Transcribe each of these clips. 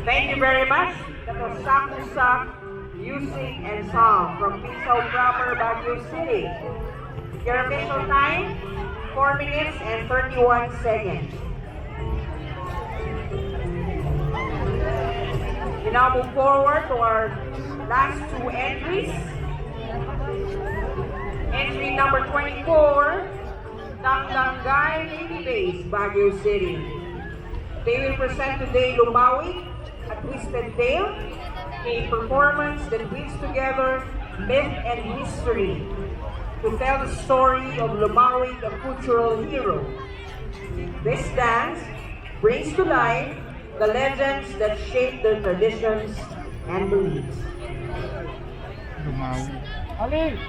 Thank you very much. That was Sakusak Music and Song from Piso Proper, Baguio City. Your official time, 4 minutes and 31 seconds. We now move forward to our last two entries. Entry number 24, Tanglangay Navy Base, Baguio City. They will present today Lumawi, a Twisted Tale, a performance that weaves together myth and history to tell the story of Lumawi, the cultural hero. This dance brings to life the legends that shape their traditions and beliefs. Lumawi. Ali!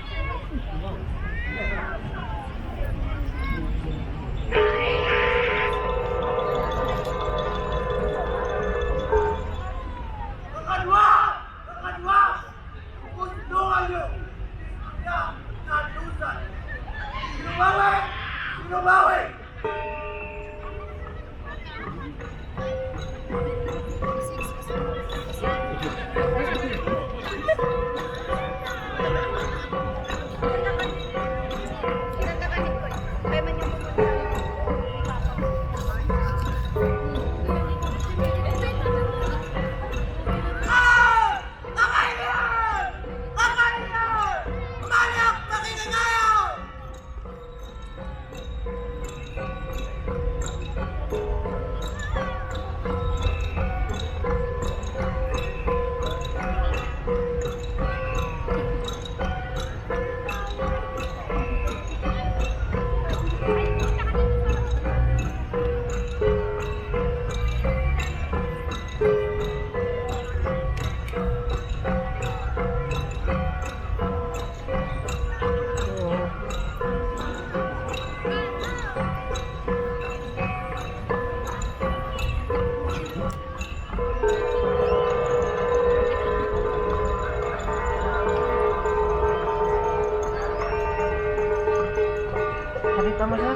Nakita mo siya?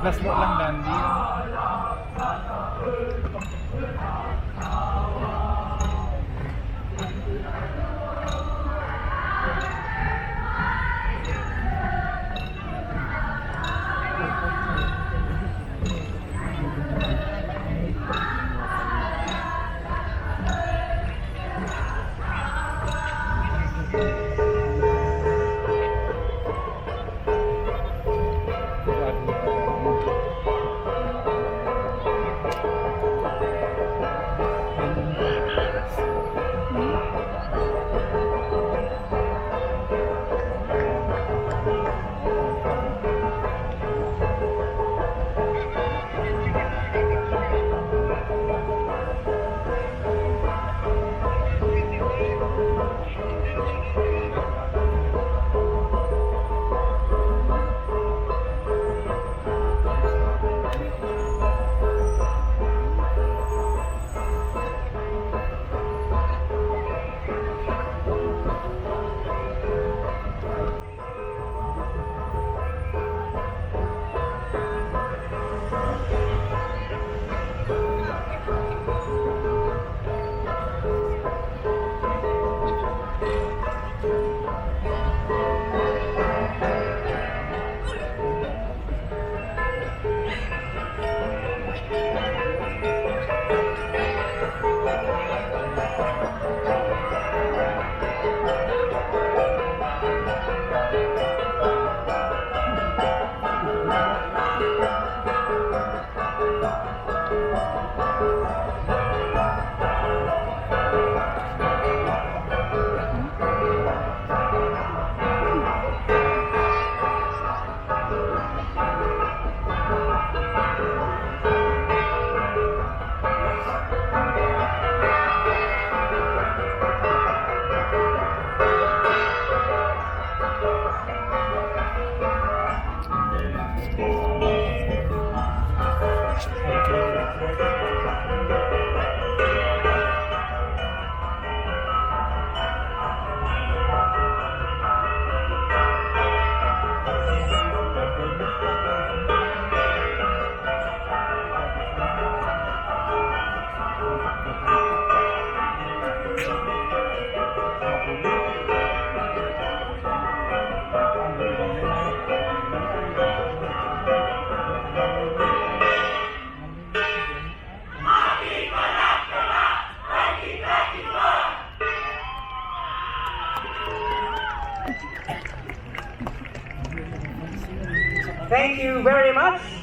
Last mo lang, Dandy. Thank you very much.